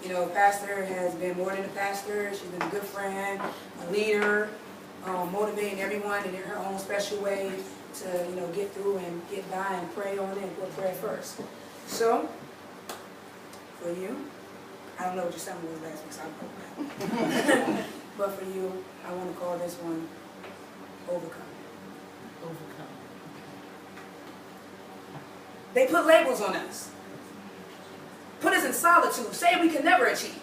You know, pastor has been more than a pastor. She's been a good friend, a leader, motivating everyone in her own special way to, you know, get through and get by and pray on it and put prayer first. So, for you, I don't know what your sermon was last week, so I don't know. But for you, I want to call this one Overcome. Overcome. They put labels on us. Put us in solitude, saying we can never achieve.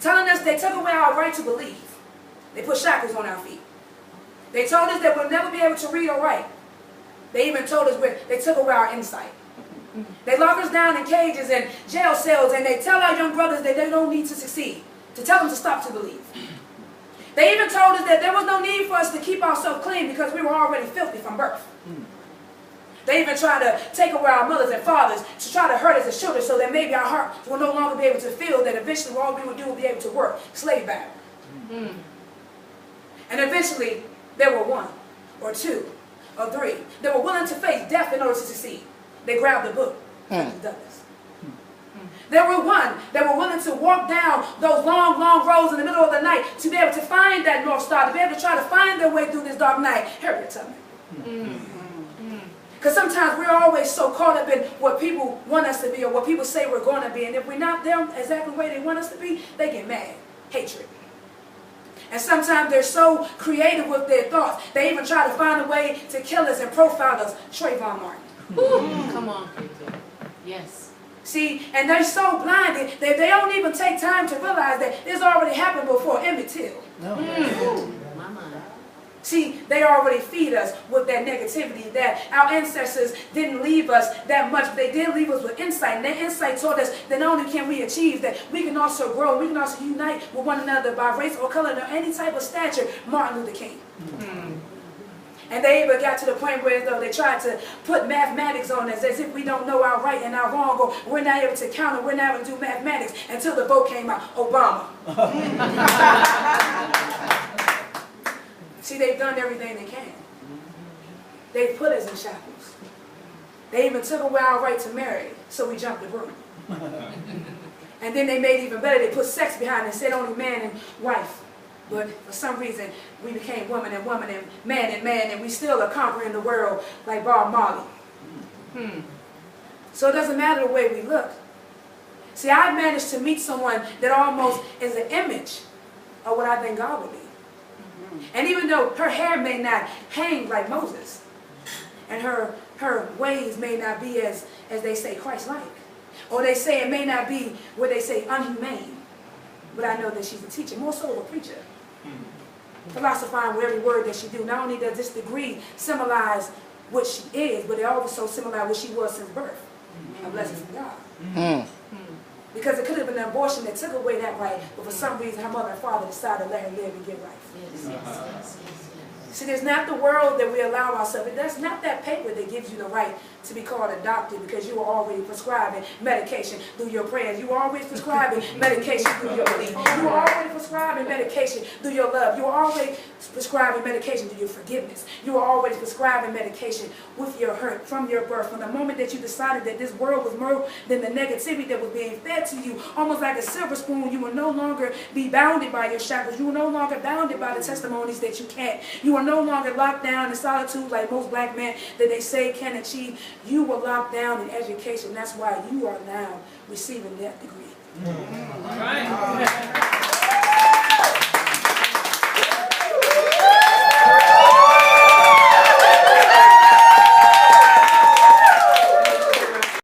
Telling us they took away our right to believe. They put shackles on our feet. They told us that we'll never be able to read or write. They even told us they took away our insight. They lock us down in cages and jail cells, and they tell our young brothers that they don't need to succeed, to tell them to stop to believe. They even told us that there was no need for us to keep ourselves clean because we were already filthy from birth. They even try to take away our mothers and fathers to try to hurt us as children so that maybe our hearts will no longer be able to feel that eventually all we would do will be able to work, slave battle. And eventually, there were one, or two, or three that were willing to face death in order to succeed. They grabbed the book, Douglas. There were one that were willing to walk down those long, long roads in the middle of the night to be able to find that North Star, to be able to try to find their way through this dark night. Harriet Tubman. Because sometimes we're always so caught up in what people want us to be or what people say we're going to be. And if we're not there exactly the way they want us to be, they get mad. Hatred. And sometimes they're so creative with their thoughts, they even try to find a way to kill us and profile us. Trayvon Martin. Come on, people. Yes. See, and they're so blinded that they don't even take time to realize that this already happened before Emmett Till. No. My mind. See, they already feed us with that negativity, that our ancestors didn't leave us that much, but they did leave us with insight. And that insight taught us that not only can we achieve, that we can also grow, we can also unite with one another by race or color or any type of stature. Martin Luther King. And they even got to the point where though they tried to put mathematics on us as if we don't know our right and our wrong, or we're not able to count, or we're not able to do mathematics until the vote came out. Obama. See, they've done everything they can. They've put us in shackles. They even took away our right to marry, so we jumped the broom. And then they made it even better. They put sex behind it and said only man and wife. But for some reason, we became woman and man, and we still are conquering the world like Bob Marley. So it doesn't matter the way we look. See, I managed to meet someone that almost is an image of what I think God would be. And even though her hair may not hang like Moses, and her ways may not be as they say Christ-like, or they say it may not be what they say unhumane, but I know that she's a teacher, more so of a preacher. Philosophizing with every word that she do. Not only does this degree symbolize what she is, but it also symbolizes what she was since birth. A blessing from God. Because it could have been an abortion that took away that right, but for some reason her mother and father decided to let her live and get right. See, there's not the world that we allow ourselves. That's not that paper that gives you the right to be called a doctor because you are already prescribing medication through your prayers. You are always prescribing medication through your belief. You are already prescribing medication through your love. You are already prescribing medication through your forgiveness. You are always prescribing medication with your hurt from your birth. From the moment that you decided that this world was more than the negativity that was being fed to you, almost like a silver spoon, you will no longer be bounded by your shackles. You are no longer bounded by the testimonies that you can't. You are no longer locked down in solitude like most black men that they say can achieve. You were locked down in education. That's why you are now receiving that degree. Right.